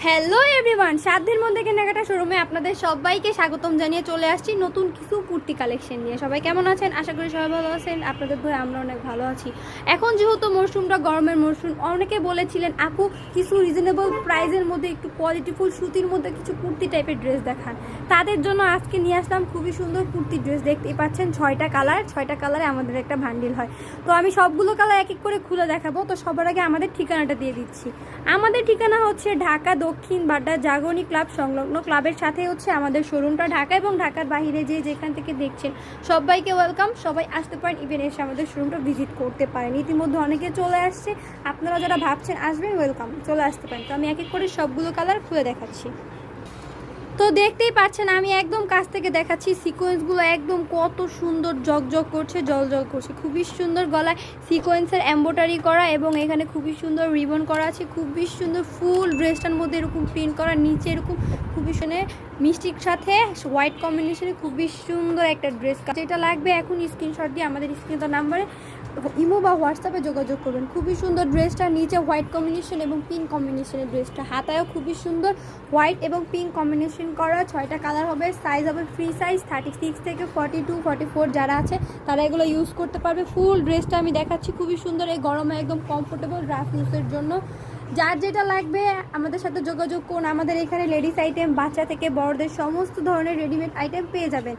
Hello everyone, সাধ্যের মধ্যে কেনাকাটা শোরুমে আপনাদের সবাইকে স্বাগতম জানিয়ে চলে আসছি নতুন কিছু কুর্তি কালেকশন নিয়ে। সবাই কেমন আছেন? আশা করি সবাই ভালো আছেন। আপনাদের ধরে আমরা অনেক ভালো আছি। এখন যেহেতু মরশুমটা গরমের মরশুম, অনেকে বলেছিলেন আপু কিছু রিজনেবল প্রাইসের মধ্যে একটু কোয়ালিটিফুল সুতির মধ্যে কিছু কুর্তি টাইপের ড্রেস দেখান। তাদের জন্য আজকে নিয়ে আসলাম খুবই সুন্দর কুর্তি ড্রেস। দেখতেই পাচ্ছেন 6টা কালারে আমাদের একটা ভান্ডিল হয়। তো আমি সবগুলো কালার এক এক করে খুলে দেখাবো। তো সবার আগে আমাদের ঠিকানাটা দিয়ে দিচ্ছি। আমাদের ঠিকানা হচ্ছে ঢাকা দক্ষিণ বাড্ডা জাগরণী ক্লাব সংলগ্ন। ক্লাবের সাথে হচ্ছে আমাদের শোরুমটা। ঢাকা এবং ঢাকার বাইরে যেখান থেকে দেখছেন সবাইকে ওয়েলকাম। সবাই আসতে পারেন, ইভেন এসে আমাদের শোরুমটা ভিজিট করতে পারেন। ইতিমধ্যে অনেকে চলে আসছে, আপনারা যারা ভাবছেন আসবেন ওয়েলকাম, চলে আসতে পারেন। তো আমি এক এক করে সবগুলো কালার খুলে দেখাচ্ছি। তো দেখতেই পাচ্ছেন আমি একদম কাছ থেকে দেখাচ্ছি। সিকোয়েন্সগুলো একদম কত সুন্দর জগজগ করছে, জলজল করছে। খুবই সুন্দর গলায় সিকোয়েন্সের এমব্রয়ডারি করা এবং এখানে খুবই সুন্দর রিবন করা আছে। খুবই সুন্দর ফুল ড্রেসটার মধ্যে এরকম প্রিন্ট করা, নিচে এরকম খুবই সুন্দর মিষ্টির সাথে হোয়াইট কম্বিনেশনে খুবই সুন্দর একটা ড্রেস। যেটা লাগবে এখন স্ক্রিনশট দিয়ে আমাদের স্ক্রিন নাম্বারে ইমো বা হোয়াটসঅ্যাপে যোগাযোগ করবেন। খুবই সুন্দর ড্রেসটা, নিচে হোয়াইট কম্বিনেশন এবং পিঙ্ক কম্বিনেশনের ড্রেসটা। হাতায়ও খুবই সুন্দর হোয়াইট এবং পিঙ্ক কম্বিনেশন করা। 6টা কালার হবে, সাইজ হবে ফ্রি সাইজ 36 থেকে 42 44 যারা আছে তারা এগুলো ইউজ করতে পারবে। ফুল ড্রেসটা আমি দেখাচ্ছি, খুবই সুন্দর। এই গরমে একদম কমফোর্টেবল রাফ ইউজের জন্য। যার যেটা লাগবে আমাদের সাথে যোগাযোগ করুন। আমাদের এখানে লেডিস আইটেম, বাচ্চা থেকে বড়দের সমস্ত ধরনের রেডিমেড আইটেম পেয়ে যাবেন।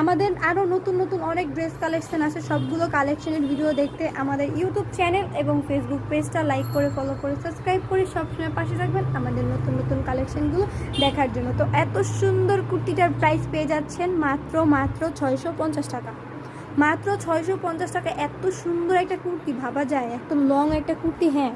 আমাদের আরও নতুন নতুন অনেক ড্রেস কালেকশন আছে। সবগুলো কালেকশনের ভিডিও দেখতে আমাদের ইউটিউব চ্যানেল এবং ফেসবুক পেজটা লাইক করে, ফলো করে, সাবস্ক্রাইব করে সবসময় পাশে থাকবেন আমাদের নতুন নতুন কালেকশনগুলো দেখার জন্য। তো এত সুন্দর কুর্তিটার প্রাইস পেয়ে যাচ্ছেন মাত্র 650 টাকা। মাত্র 650 টাকা। এত সুন্দর একটা কুর্তি ভাবা যায়? এত লং একটা কুর্তি, হ্যাঁ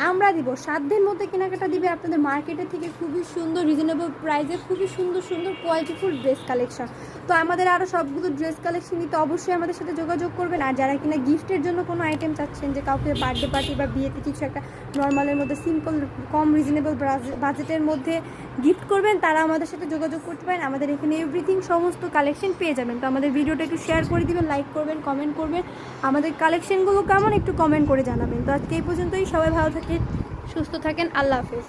আমরা দিব। সাধ্যের মধ্যে কেনাকাটা দিবে আপনাদের মার্কেটের থেকে খুবই সুন্দর রিজনেবল প্রাইসে খুবই সুন্দর সুন্দর কোয়ালিটিফুল ড্রেস কালেকশন। তো আমাদের আরও সবগুলো ড্রেস কালেকশন নিতে অবশ্যই আমাদের সাথে যোগাযোগ করবেন। আর যারা কিনা গিফটের জন্য কোনো আইটেম চাচ্ছেন, যে কাউকে বার্থডে পার্টি বা বিয়েতে কিছু একটা নর্মালের মধ্যে সিম্পল কম রিজনেবল বাজেটের মধ্যে গিফট করবেন, তারা আমাদের সাথে যোগাযোগ করতে পারেন। আমাদের এখানে এভরিথিং সমস্ত কালেকশন পেয়ে যাবেন। তো আমাদের ভিডিওটা একটু শেয়ার করে দিবেন, লাইক করবেন, কমেন্ট করবেন। আমাদের কালেকশনগুলো কেমন একটু কমেন্ট করে জানাবেন। তো আজকে এই পর্যন্তই। সবাই ভালো থাকেন, সুস্থ থাকেন। আল্লাহ হাফেজ।